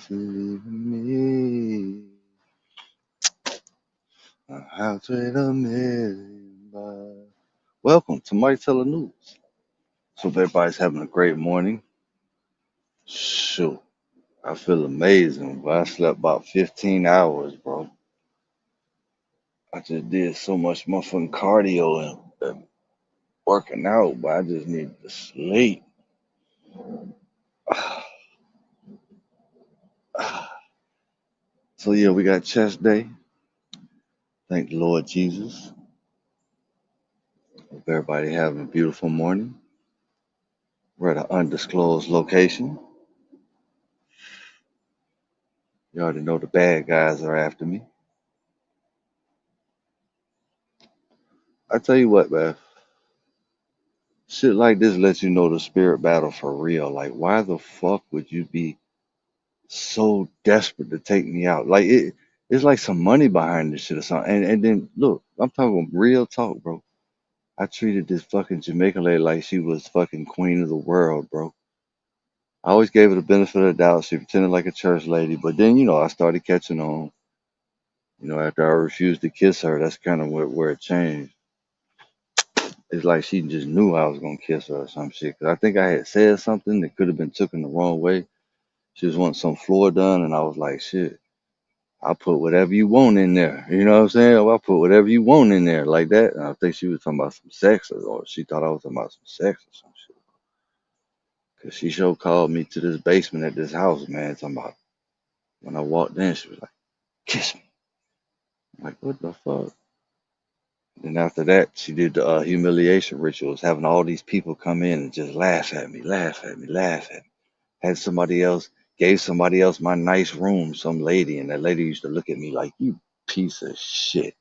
if you leaving me, I'll trade a million bucks. Welcome to Mike Teller News. So hope everybody's having a great morning. Shoot, I feel amazing, but I slept about 15 hours, bro. I just did so much motherfucking cardio and working out, but I just need to sleep. So yeah, we got chest day. Thank the Lord Jesus. Hope everybody having a beautiful morning. We're at an undisclosed location. You already know the bad guys are after me. I tell you what, man. Shit like this lets you know the spirit battle for real. Like, why the fuck would you be so desperate to take me out? Like, it's like some money behind this shit or something. And then look, I'm talking real talk, bro. I treated this fucking Jamaican lady like she was fucking queen of the world, bro. I always gave her the benefit of the doubt. She pretended like a church lady, but then I started catching on. After I refused to kiss her, that's kind of where it changed. It's like she just knew I was gonna kiss her or some shit. 'Cause I think I had said something that could have been taken the wrong way. She was wanting some floor done, and I was like, shit, I'll put whatever you want in there. You know what I'm saying? I'll put whatever you want in there like that. And I think she was talking about some sex, or she thought I was talking about some sex or some shit. Cause she sure called me to this basement at this house, man. Talking about when I walked in, she was like, kiss me. I'm like, what the fuck? And after that, she did the humiliation rituals, having all these people come in and just laugh at me, laugh at me, laugh at me. Had somebody else, gave somebody else my nice room, some lady, and that lady used to look at me like, you piece of shit.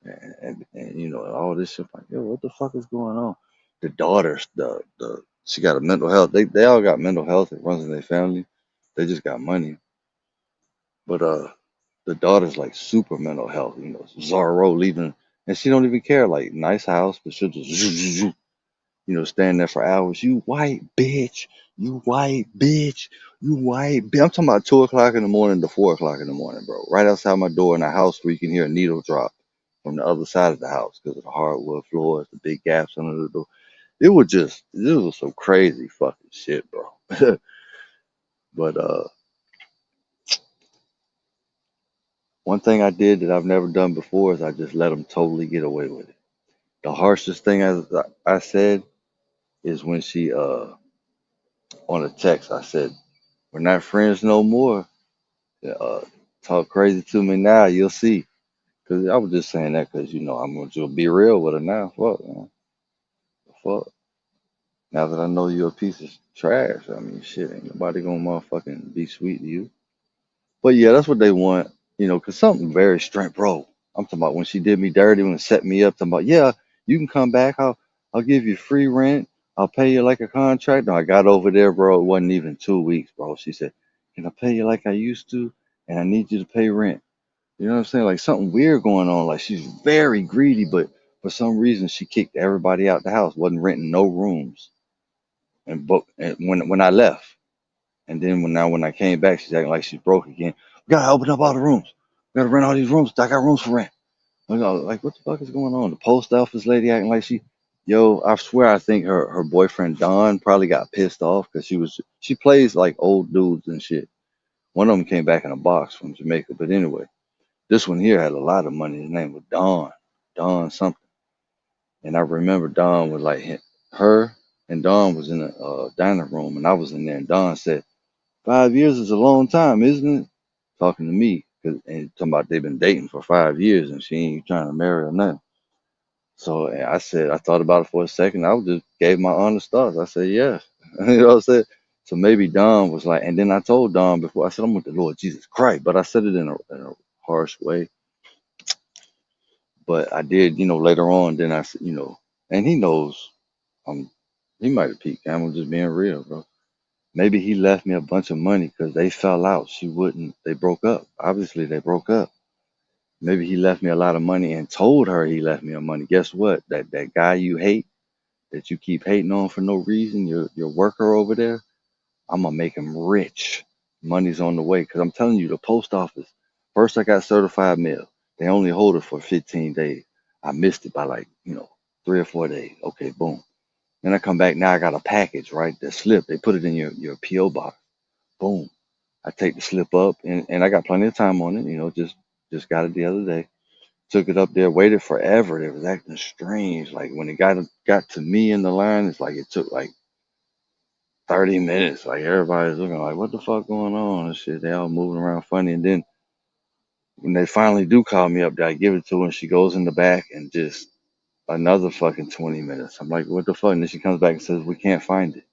And all this shit. Like, yo, what the fuck is going on? The daughters, she got a mental health. They all got mental health. It runs in their family. They just got money. But the daughter's like super mental health. Zorro leaving, and she don't even care. Like nice house, but she'll just stand there for hours. You white bitch. You white bitch. You white bitch. I'm talking about 2 o'clock in the morning to 4 o'clock in the morning, bro. Right outside my door in the house where you can hear a needle drop from the other side of the house because of the hardwood floors, the big gaps under the door. This was some crazy fucking shit, bro. But one thing I did that I've never done before is I just let them totally get away with it. The harshest thing I said is when she on a text I said, "We're not friends no more. Uh, talk crazy to me now, you'll see." Cause I was just saying that because I'm gonna just be real with her now. Fuck, man. Fuck. Now that I know you're a piece of trash, I mean, shit, ain't nobody gonna motherfucking be sweet to you. But yeah, that's what they want, cause something very strange, bro. I'm talking about when she did me dirty, when it set me up, talking about, yeah, you can come back. I'll give you free rent. I'll pay you like a contract. No, I got over there, bro. It wasn't even 2 weeks, bro. She said, can I pay you like I used to? And I need you to pay rent. You know what I'm saying? Like something weird going on. Like she's very greedy, but for some reason she kicked everybody out the house, wasn't renting no rooms. And when I left, and then when I came back, she's acting like she's broke again. We gotta open up all the rooms. We gotta rent all these rooms. I got rooms for rent. Like what the fuck is going on? The post office lady acting like I swear I think her boyfriend Don probably got pissed off because she plays like old dudes and shit. One of them came back in a box from Jamaica, but anyway, this one here had a lot of money. His name was Don something. And I remember Don was like her and Don was in the dining room, and I was in there, and Don said, 5 years is a long time, isn't it? Talking to me, and talking about they've been dating for 5 years and she ain't trying to marry or nothing. So I said, I thought about it for a second. I just gave my honest thoughts. I said, yeah. You know what I'm saying? So maybe Don was like, and then I told Don before, I said, I'm with the Lord Jesus Christ. But I said it in a harsh way. But I did, later on, then I said, and he knows, um, he might have peaked. I'm just being real, bro. Maybe he left me a bunch of money because they fell out. They broke up. Obviously, they broke up. Maybe he left me a lot of money and told her he left me a money. Guess what? That guy you hate, that you keep hating on for no reason, your worker over there, I'm gonna make him rich. Money's on the way. Because I'm telling you, the post office, first I got certified mail. They only hold it for 15 days. I missed it by like, 3 or 4 days. Okay, boom. Then I come back. Now I got a package, right? The slip. They put it in your P.O. box. Boom. I take the slip up and I got plenty of time on it, just got it the other day. Took it up there, waited forever. It was acting strange. Like when it got to me in the line, it's like it took like 30 minutes. Like everybody's looking like, what the fuck going on and shit. They all moving around funny. And then when they finally do call me up there, I give it to her and she goes in the back and just another fucking 20 minutes. I'm like, what the fuck? And then she comes back and says, we can't find it.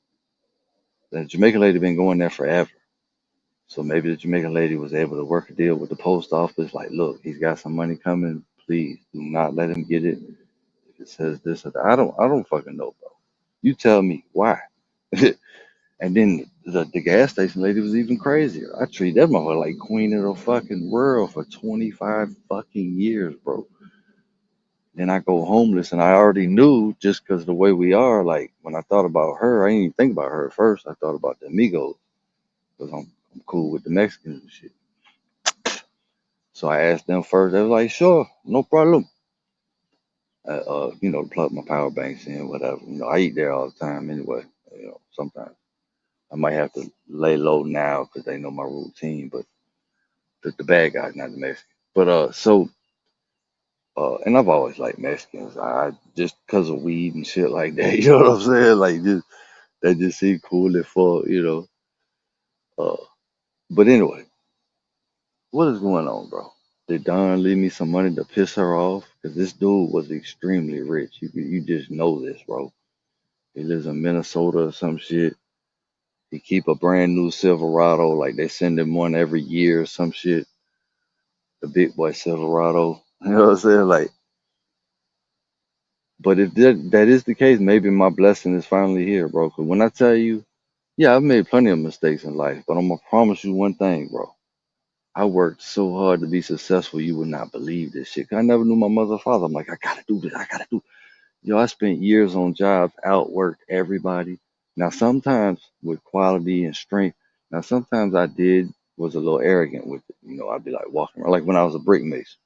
The Jamaican lady been going there forever. So maybe the Jamaican lady was able to work a deal with the post office. Like, look, he's got some money coming. Please do not let him get it. If it says this or that, I don't fucking know, bro. You tell me why. And then the gas station lady was even crazier. I treat that motherfucker like queen of the fucking world for 25 fucking years, bro. Then I go homeless, and I already knew just because the way we are. Like when I thought about her, I didn't even think about her at first. I thought about the Amigos because I'm cool with the Mexicans and shit. So I asked them first. They was like, "Sure, no problem." Plug my power banks in, whatever. I eat there all the time anyway. Sometimes I might have to lay low now because they know my routine, but the bad guys, not the Mexican. But and I've always liked Mexicans. I just because of weed and shit like that. You know what I'm saying? Like just they just seem cool and full. Uh, but anyway, what is going on, bro? Did Don leave me some money to piss her off? Because this dude was extremely rich. You just know this, bro. He lives in Minnesota or some shit. He keep a brand new Silverado, like they send him one every year or some shit. The big boy Silverado. You know what I'm saying? Like, but if that is the case, maybe my blessing is finally here, bro. Because when I tell you, yeah, I've made plenty of mistakes in life, but I'm gonna promise you one thing, bro. I worked so hard to be successful, you would not believe this shit. 'Cause I never knew my mother or father. I'm like, I gotta do this. I gotta do. Yo, I spent years on jobs, outworked everybody. Now, sometimes with quality and strength. Now, sometimes I did was a little arrogant with it. I'd be like walking around, like when I was a brick mason.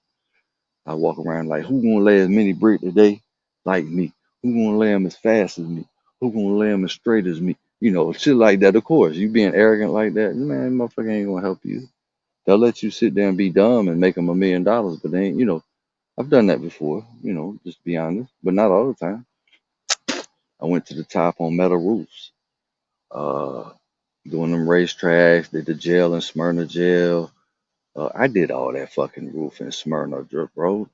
I walk around like, who gonna lay as many bricks today like me? Who gonna lay them as fast as me? Who gonna lay them as straight as me? Shit like that. Of course, you being arrogant like that, man, motherfucker ain't gonna help you. They'll let you sit there and be dumb and make them $1 million, but they ain't. I've done that before. Just to be honest, but not all the time. I went to the top on metal roofs, uh, doing them racetracks, did the jail in Smyrna jail. I did all that fucking roof in Smyrna, bro.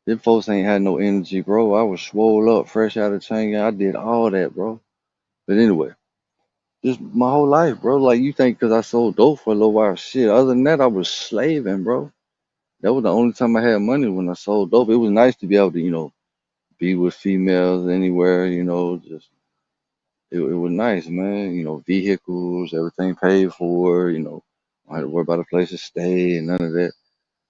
Them folks ain't had no energy, bro. I was swole up, fresh out of training. I did all that, bro. But anyway, just my whole life, bro. Like you think because I sold dope for a little while, shit. Other than that, I was slaving, bro. That was the only time I had money when I sold dope. It was nice to be able to, be with females anywhere, just it was nice, man. Vehicles, everything paid for, I had to worry about a place to stay and none of that.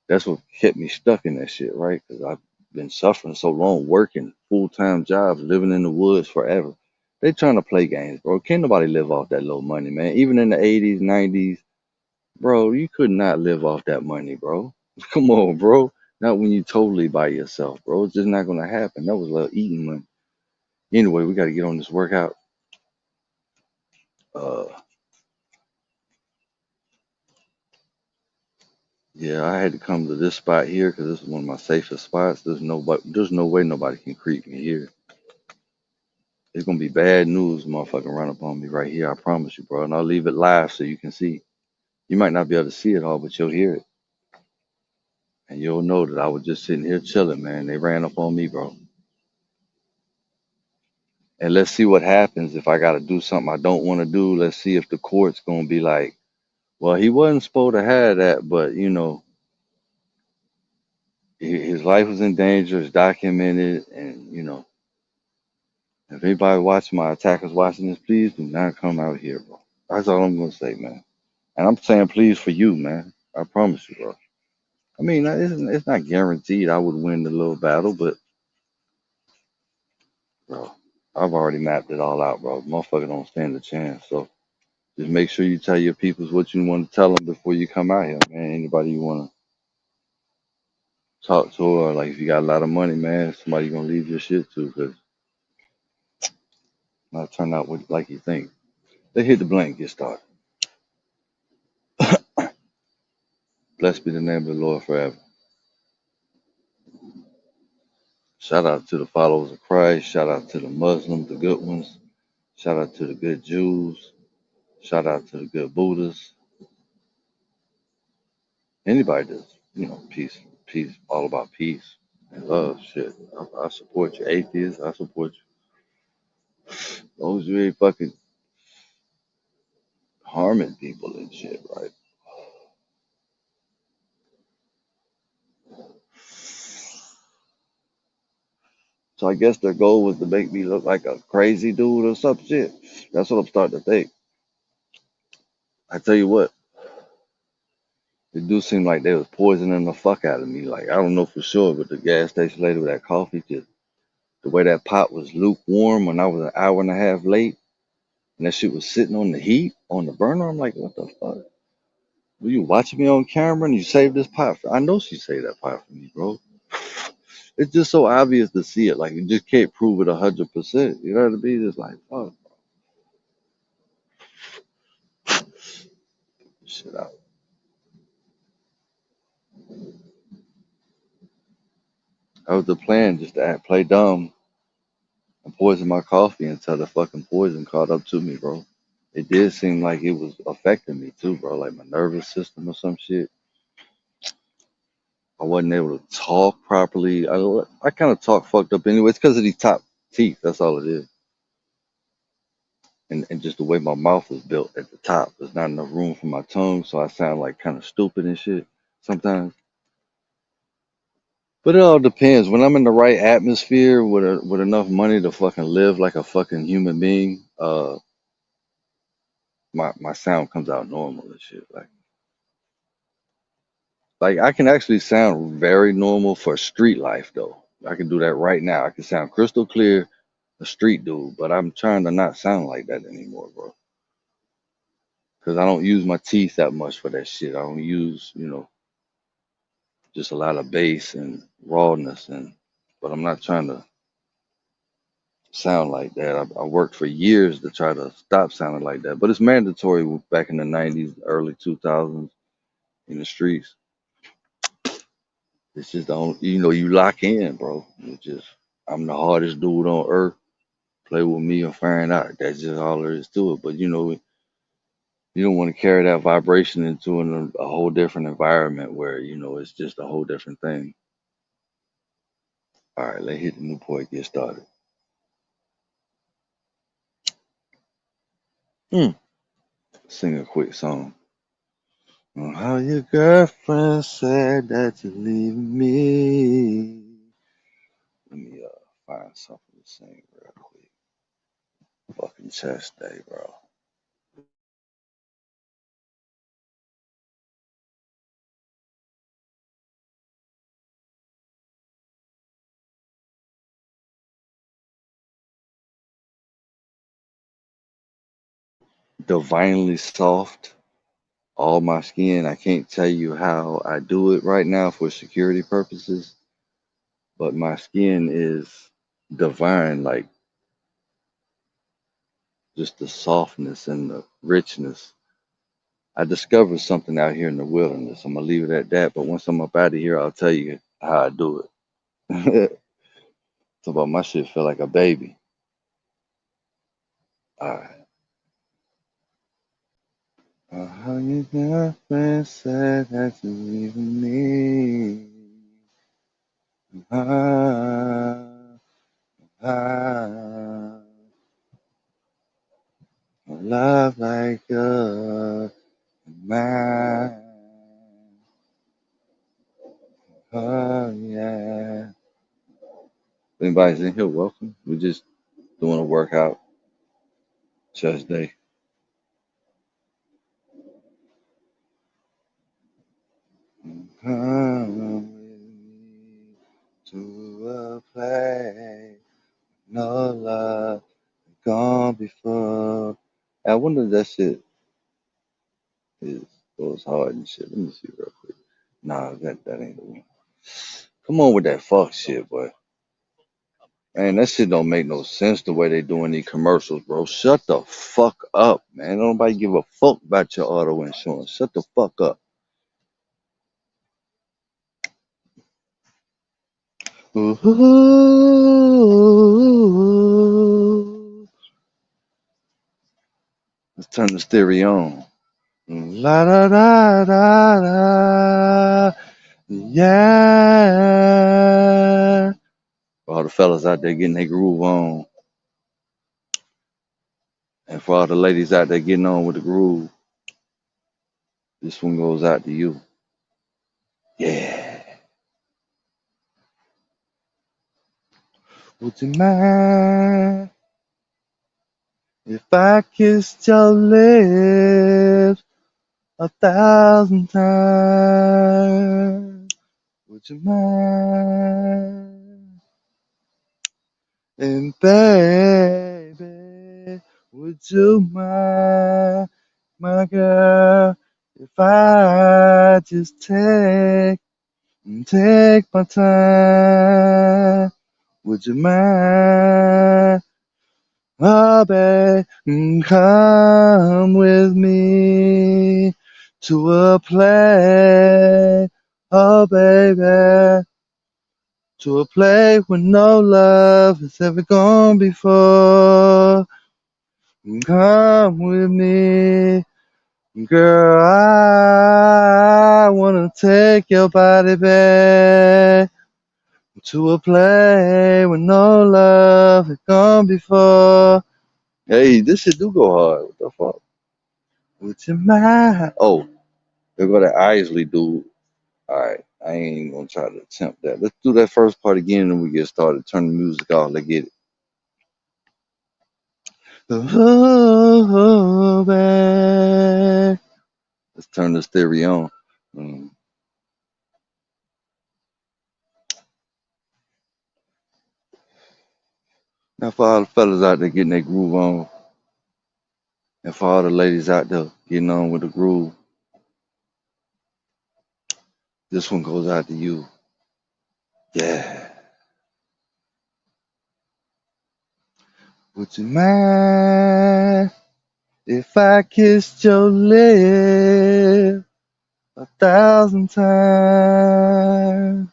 That's what kept me stuck in that shit, right? Because I've been suffering so long, working full-time jobs, living in the woods forever. They trying to play games, bro. Can't nobody live off that little money, man. Even in the 80s, 90s, bro, you could not live off that money, bro. Come on, bro. Not when you totally by yourself, bro. It's just not gonna happen. That was like eating money. Anyway, we got to get on this workout. Uh, yeah, I had to come to this spot here because this is one of my safest spots. There's no way nobody can creep me here. It's gonna be bad news, motherfucking run up on me right here. I promise you, bro. And I'll leave it live so you can see. You might not be able to see it all, but you'll hear it, and you'll know that I was just sitting here chilling, man. They ran up on me, bro. And let's see what happens if I got to do something I don't want to do. Let's see if the court's gonna be like, well, he wasn't supposed to have that, but his life was in danger. It's documented, and if anybody watching my attackers watching this, please do not come out here, bro. That's all I'm gonna say, man. And I'm saying please for you, man. I promise you, bro. I mean, it's not guaranteed I would win the little battle, but bro, I've already mapped it all out, bro. Motherfucker don't stand a chance. So Just make sure you tell your peoples what you want to tell them before you come out here, man. Anybody you want to talk to, or like if you got a lot of money, man, somebody gonna leave your shit to, because not turn out what like you think. They hit the blank, get started. Blessed be the name of the Lord forever. Shout out to the followers of Christ. Shout out to the Muslims, the good ones. Shout out to the good Jews. Shout out to the good Buddhists. Anybody that's, peace, peace, all about peace and love. Shit, I support you, atheists. I support you. As long as you ain't fucking harming people and shit, right? So I guess their goal was to make me look like a crazy dude or some shit. That's what I'm starting to think. I tell you what, it do seem like they was poisoning the fuck out of me. Like, I don't know for sure, but the gas station lady with that coffee, just the way that pot was lukewarm when I was an hour and a half late, and that shit was sitting on the heat on the burner. I'm like, what the fuck? Were you watching me on camera and you saved this pot? I know she saved that pot for me, bro. It's just so obvious to see it. Like, you just can't prove it 100%. You know what I mean? It's like, fuck, shit out. That was the plan, just to play dumb and poison my coffee until the fucking poison caught up to me, bro. It did seem like it was affecting me too, bro. Like my nervous system or some shit. I wasn't able to talk properly. I kind of talk fucked up anyway. It's because of these top teeth. That's all it is. And just the way my mouth is built at the top. There's not enough room for my tongue, so I sound like kind of stupid and shit sometimes. But it all depends. When I'm in the right atmosphere with enough money to fucking live like a fucking human being, my sound comes out normal and shit. Like I can actually sound very normal for street life though. I can do that right now. I can sound crystal clear, a street dude, but I'm trying to not sound like that anymore, bro. Cause I don't use my teeth that much for that shit. I don't use, just a lot of bass and rawness, but I'm not trying to sound like that. I worked for years to try to stop sounding like that, but it's mandatory back in the '90s, early 2000s in the streets. It's just don't, you lock in, bro. It's just, I'm the hardest dude on earth. Play with me or find out. That's just all there is to it. But you don't want to carry that vibration into a whole different environment where it's just a whole different thing. All right, let's hit the Newport. Get started. Hmm. Sing a quick song. How your girlfriend said that you're leaving me. Let me find something to sing real quick. Fucking chest day, bro. Divinely soft. All my skin. I can't tell you how I do it right now for security purposes, but my skin is divine, like just the softness and the richness. I discovered something out here in the wilderness. I'm gonna leave it at that, but once I'm up out of here, I'll tell you how I do it. It's about my shit feel like a baby. All right. How you girlfriend said that you leaving me. Ah, ah, a love like yours, mine. Oh yeah. If anybody's in here, welcome. We're just doing a workout, chest day. Come with me to a place no love gone before. I wonder if that shit. It goes hard and shit. Let me see real quick. Nah, that ain't the one. Come on with that fuck shit, boy. Man, that shit don't make no sense the way they doing these commercials, bro. Shut the fuck up, man. Nobody give a fuck about your auto insurance. Shut the fuck up. Ooh, let's turn the stereo on. La da da da da. Yeah. For all the fellas out there getting their groove on, and for all the ladies out there getting on with the groove, this one goes out to you. Yeah. Would you mind if I kissed your lips 1,000 times? Would you mind? And baby, would you mind, my girl, if I just take my time? Would you mind? Oh, babe, come with me to a place, oh, baby, to a place where no love has ever gone before. Come with me, girl, I wanna take your body back to a place where no love has gone before. Hey, this shit do go hard. What the fuck? Would you mind? Oh, there go that Isley dude. Alright, I ain't gonna try to attempt that. Let's do that first part again and we get started. Turn the music off. Let's get it. Oh, babe. Let's turn the stereo on. Now for all the fellas out there getting their groove on, and for all the ladies out there getting on with the groove, this one goes out to you. Yeah. Would you mind if I kissed your lips 1,000 times?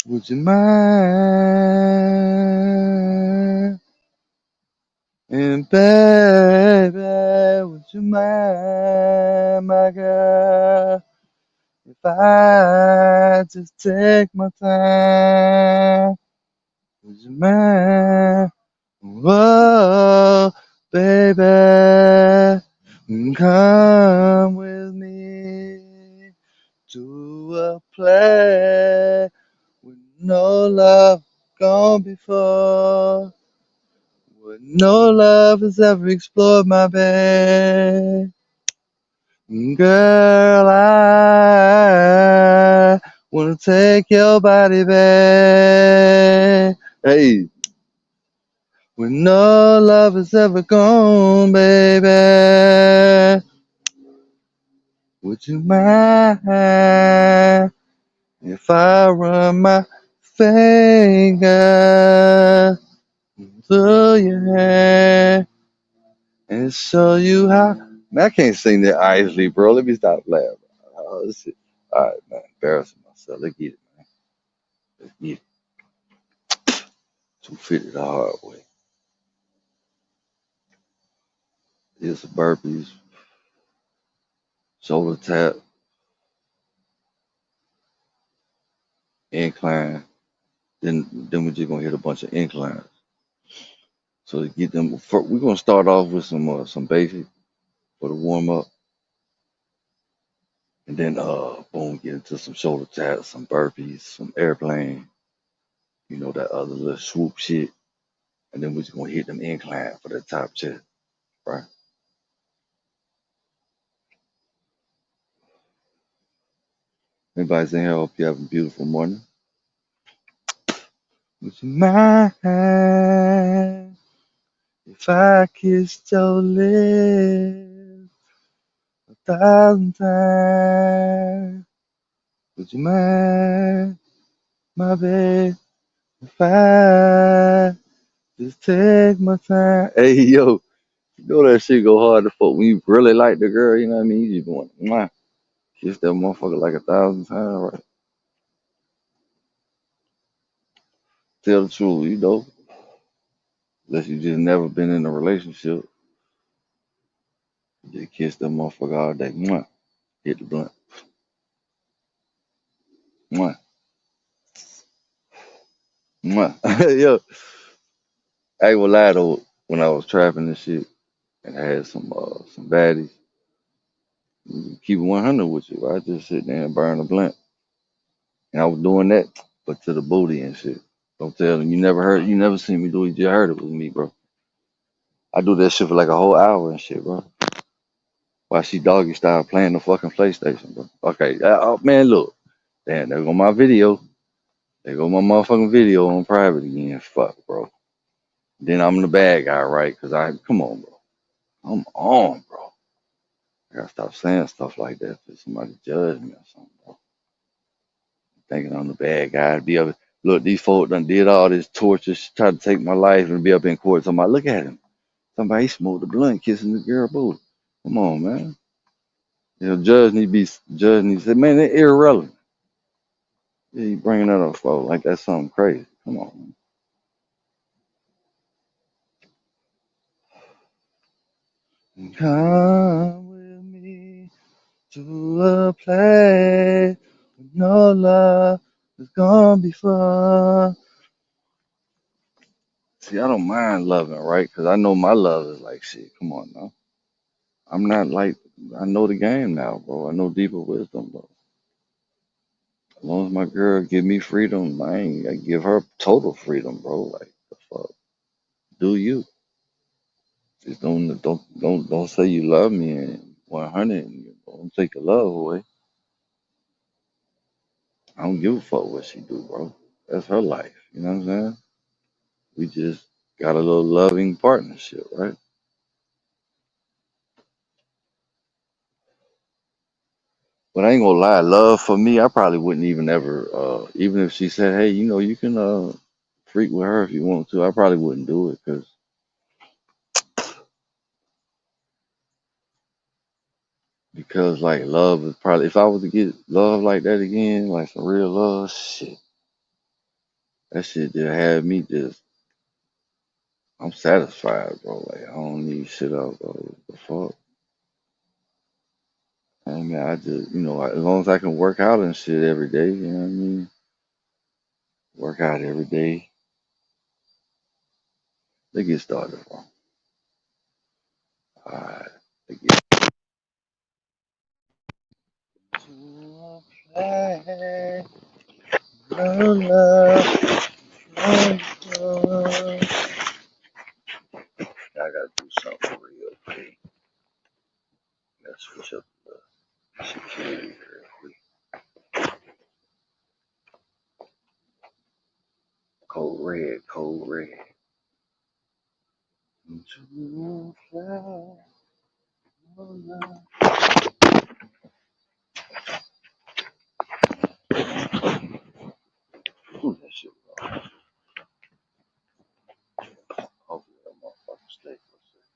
Would you mind? And baby, would you mind, my girl, if I just take my time? Would you mind? Whoa, baby, come with me to a place with no love gone before, where no love has ever explored my bed. Girl, I wanna take your body back. Hey, where no love has ever gone, baby. Would you mind if I run my finger through your hair and show you how? Man, I can't sing that Isley, bro. Let me stop laughing. Oh, shit. All right, man. Embarrassing myself. Let's get it, man. Let's get it. 250 the hard way. Here's some burpees, shoulder tap, incline. Then we're just gonna hit a bunch of inclines. So to get them, we're gonna start off with some basic for the warm up, and then boom, get into some shoulder taps, some burpees, some airplane, that other little swoop shit, and then we're just gonna hit them incline for that top chest, right? Everybody's in here. Hope you have a beautiful morning. Would you mind if I kissed your lips 1,000 times. Would you mind, my babe, if I just take my time? Hey, yo, you know that shit go hard to fuck when you really like the girl, you know what I mean? You just want to kiss that motherfucker like 1,000 times, right? Tell the truth, you know. Unless you just never been in a relationship, you just kiss that motherfucker all day. Mwah. Hit the blunt. Mwah. Mwah. Yo, I ain't gonna lie though, when I was trapping and shit, and I had some baddies, keep it 100 with you. I just sit there and burn a blunt. And I was doing that, but to the booty and shit. Don't tell them you never seen me do it, you just heard it with me, bro. I do that shit for like a whole hour and shit, bro. While she doggy style playing the fucking PlayStation, bro. Okay, oh, man, look. Damn, there go my video. There go my motherfucking video on private again. Fuck, bro. Then I'm the bad guy, right? Come on, bro. Come on, bro. I gotta stop saying stuff like that for somebody judge me or something, bro. Thinking I'm the bad guy. Be up, look, these folks done did all this torture, tried to take my life and be up in court. Somebody, look at him. Somebody smoked the blunt, kissing the girl booty. Come on, man. You know, judge need to say, man, they're irrelevant. Yeah, you bringing that up, folks, like that's something crazy. Come on, man. Come with me to a place where no love has gone before. See, I don't mind loving, right? Because I know my love is like shit. Come on now. I'm not like, I know the game now, bro. I know deeper wisdom, bro. As long as my girl give me freedom, I give her total freedom, bro. Like, the fuck? Do you? Just don't say you love me and 100 and you don't take the love away. I don't give a fuck what she do, bro. That's her life. You know what I'm saying? We just got a little loving partnership, right? But I ain't gonna lie, love for me, I probably wouldn't even ever, even if she said, hey, you can freak with her if you want to, I probably wouldn't do it because like love is probably, if I was to get love like that again, like some real love, shit, that shit just had me just, I'm satisfied, bro. Like I don't need shit else, bro. The fuck? I mean, I just, as long as I can work out and shit every day, you know what I mean? Work out every day. They get started wrong. Alright. They get to play. No love. No love. I gotta do something real quick. Gotta switch up the security real quick. Code red, code red. To fly. No love. Ooh, that shit was on. Hopefully that motherfucker stay for a second.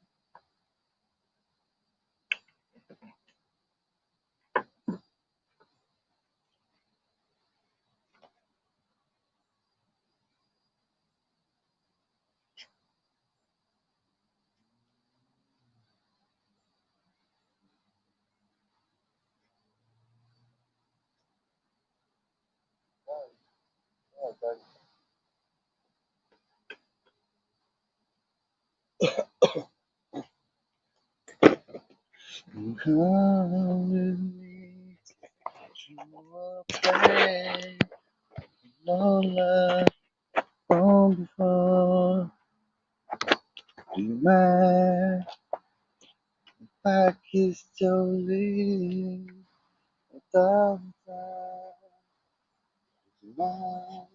Come with me to a place no love gone before. Do you mind if I kiss your lips 1,000 times? Do you mind?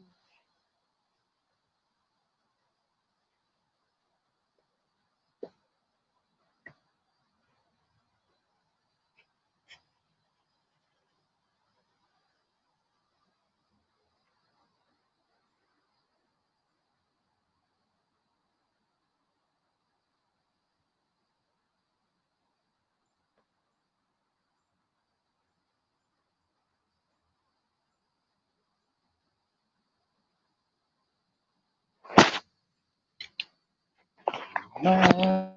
Man,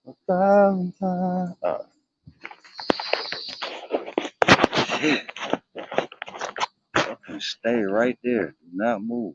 1,000 times. Shit. Stay right there. Do not move.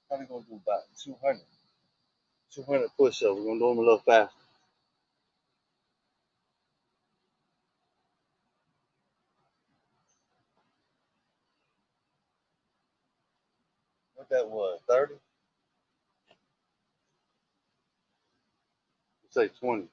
Probably gonna do about 200. 200 push-ups. We're gonna do them a little faster. What that was, 30? Say 20.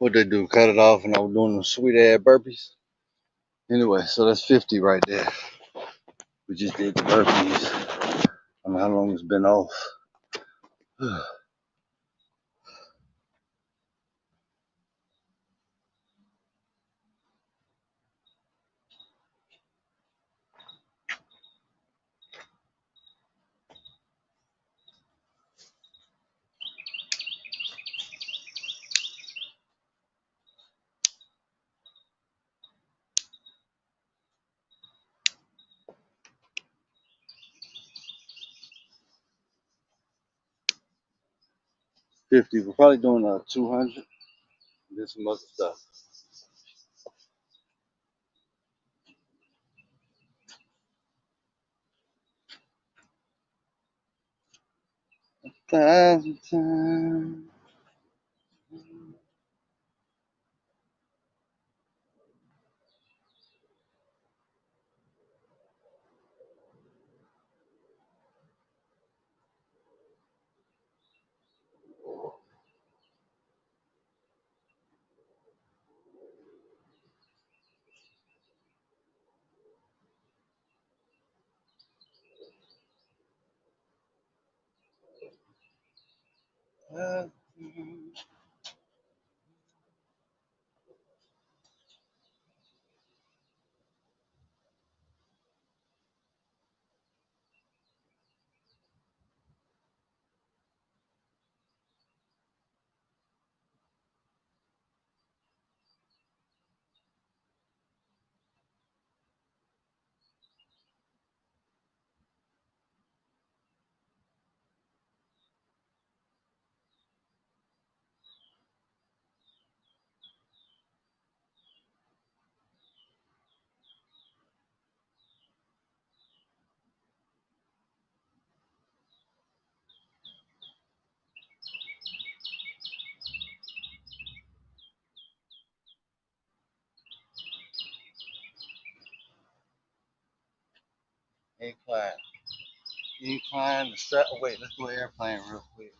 What they do? Cut it off, and I was doing them sweet ass burpees. Anyway, so that's 50 right there. We just did the burpees. I don't know how long it's been off. 50. We're probably doing 200. And some other stuff. Thousand times. Incline. Incline the strap. Oh, wait, let's do an airplane real quick.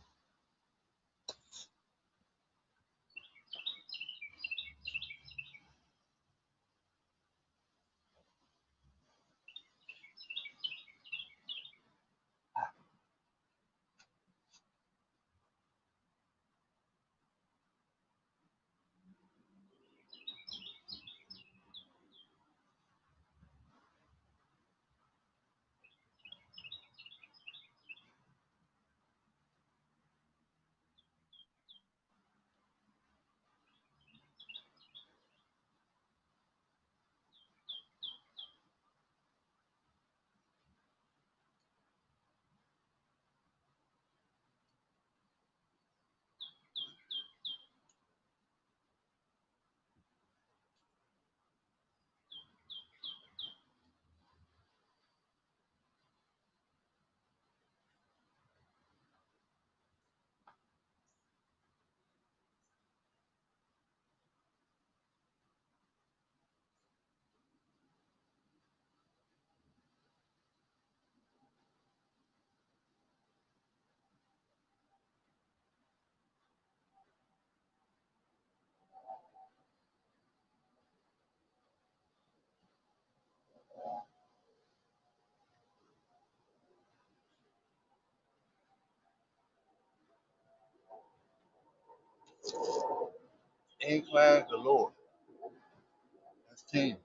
Incline galore. That's 10.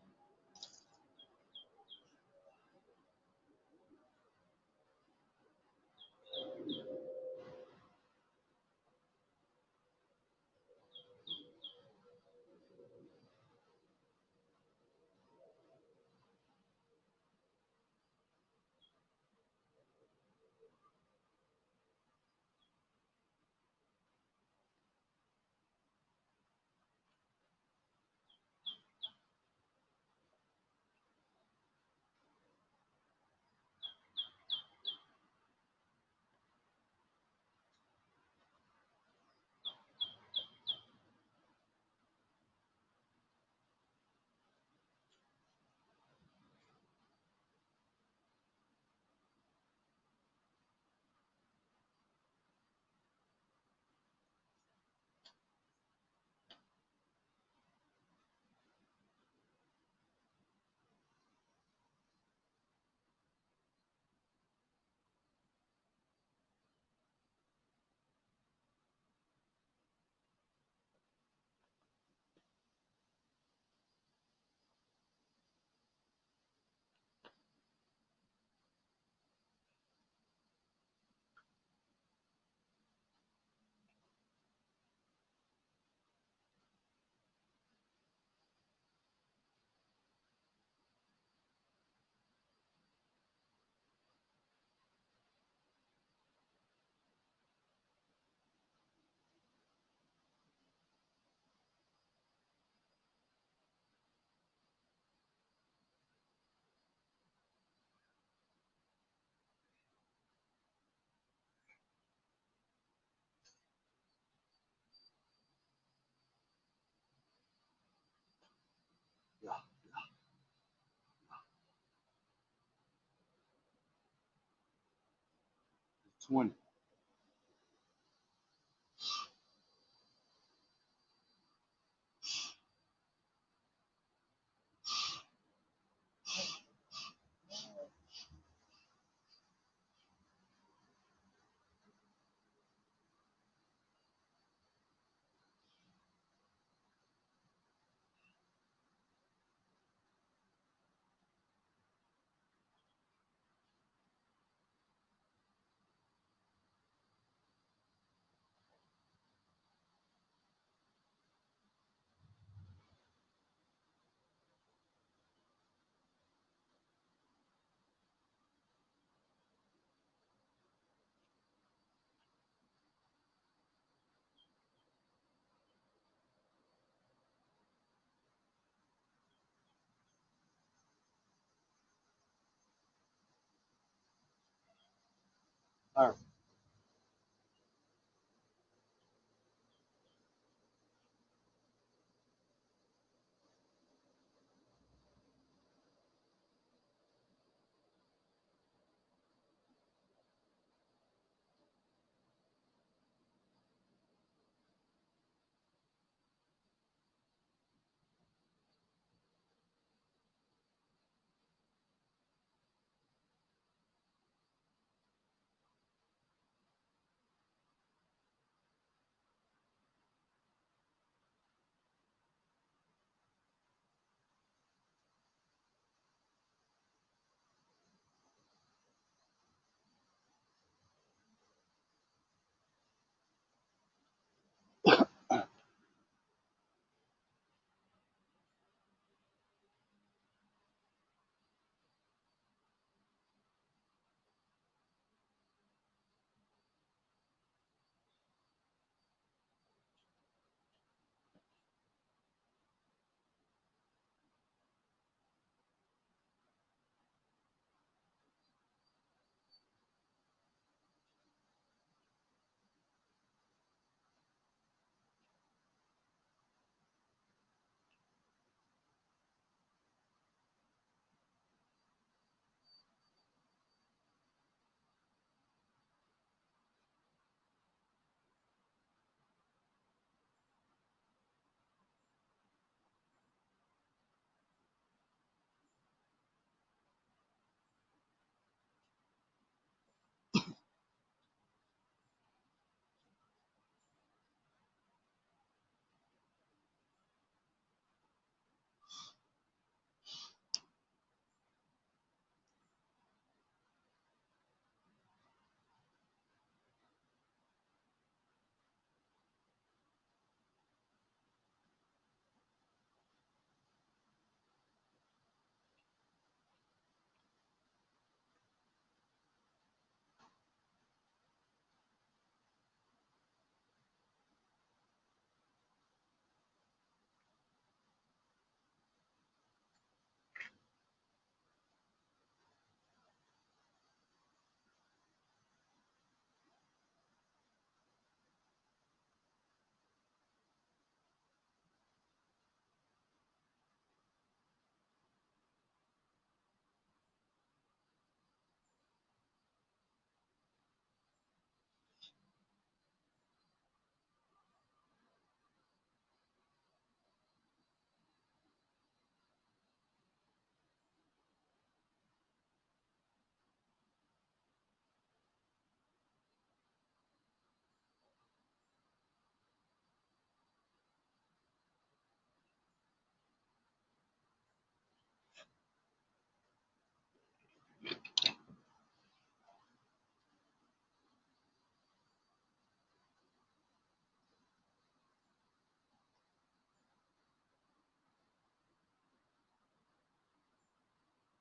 20. All right.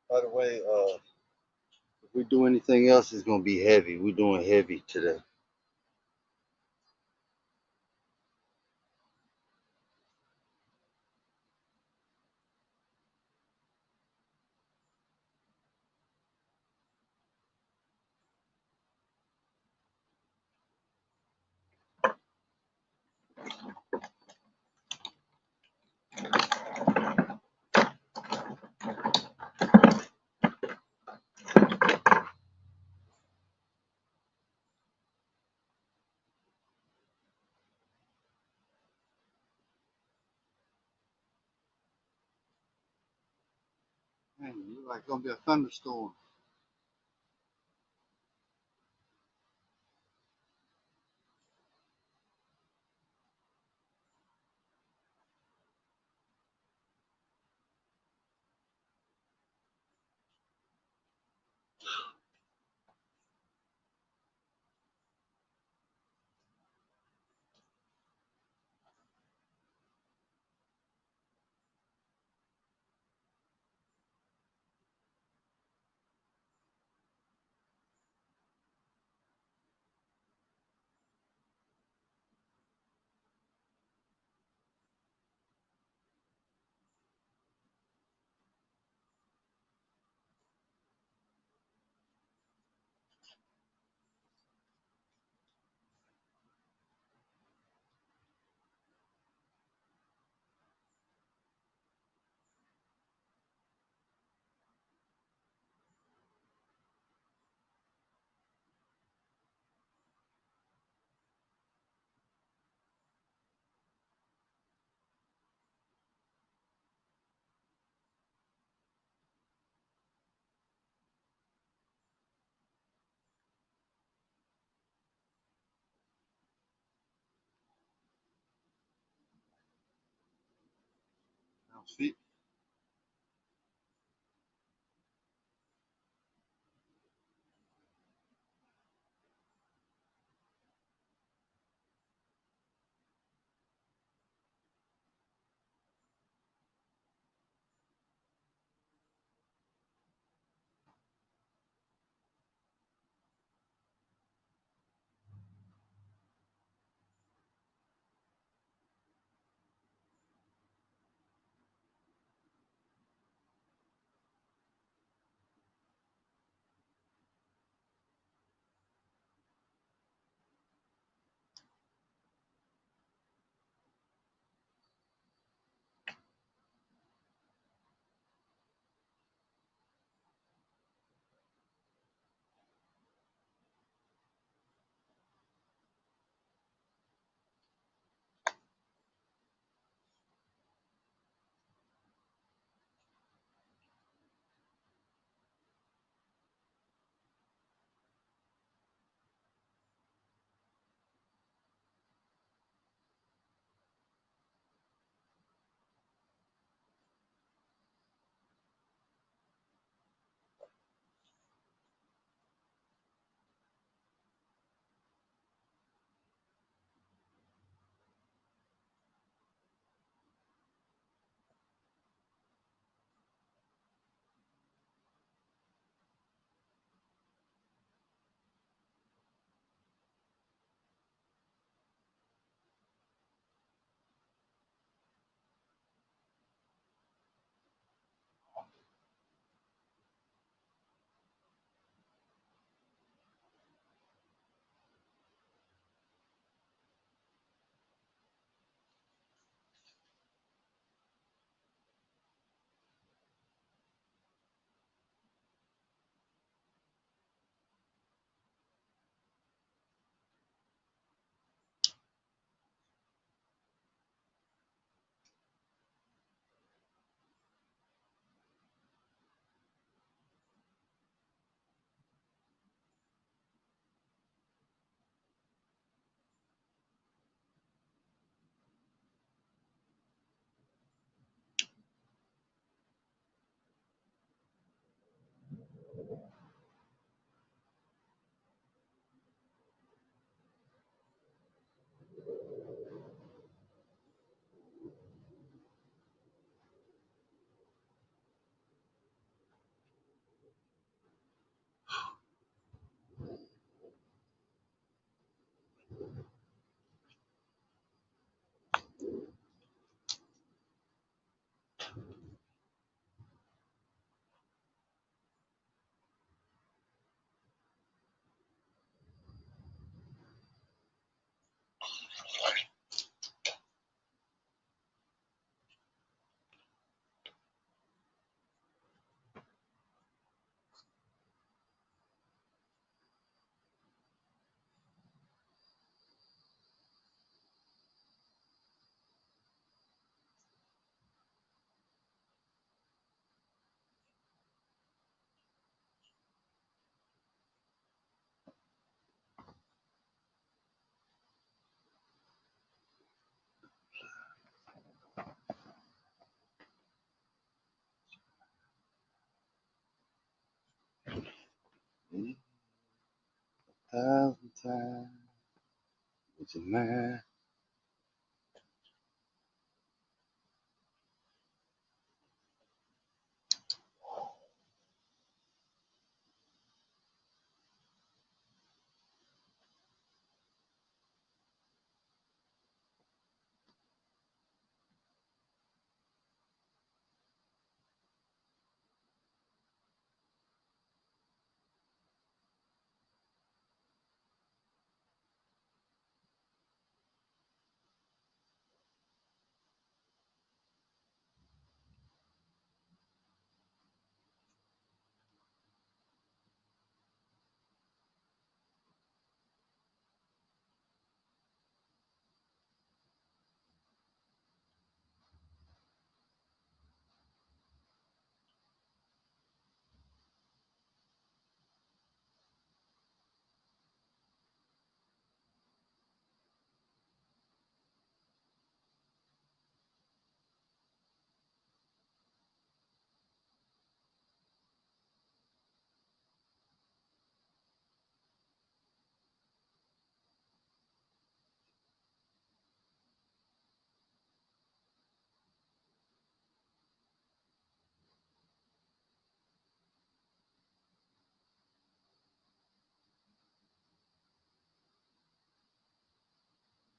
By the way, if we do anything else, it's gonna be heavy. We're doing heavy today. Man, it look like it's gonna be a thunderstorm. Now, see, time with your man.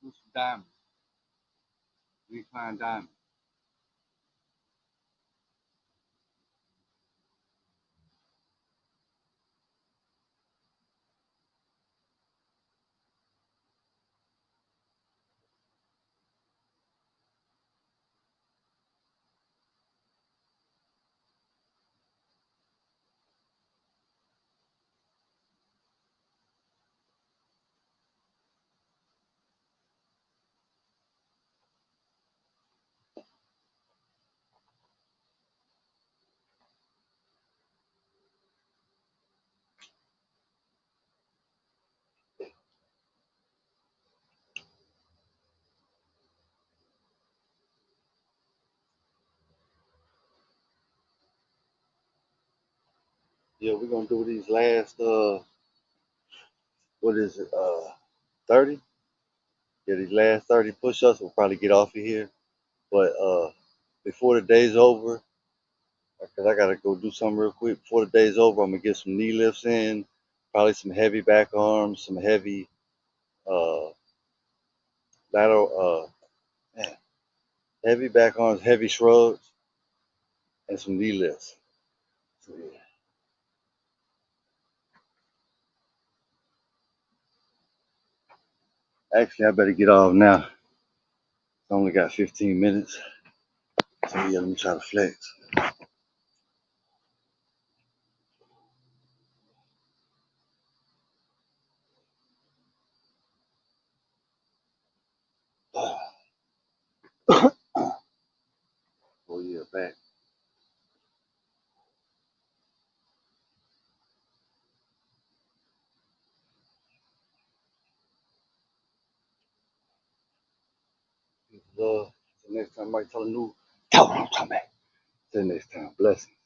Do some diamonds. Recline diamonds. Yeah, we're gonna do these last what is it, 30? Yeah, these last 30 push-ups, we'll probably get off of here. But before the day's over, because I gotta go do something real quick. Before the day's over, I'm gonna get some knee lifts in, probably some heavy back arms, some heavy uh lateral man, heavy back arms, heavy shrugs, and some knee lifts. So, yeah. Actually, I better get off now. I only got 15 minutes. So yeah, let me try to flex. Oh yeah, back. Love. Till next time, I might tell a new. Tell what I'm talking about. Till next time, blessings.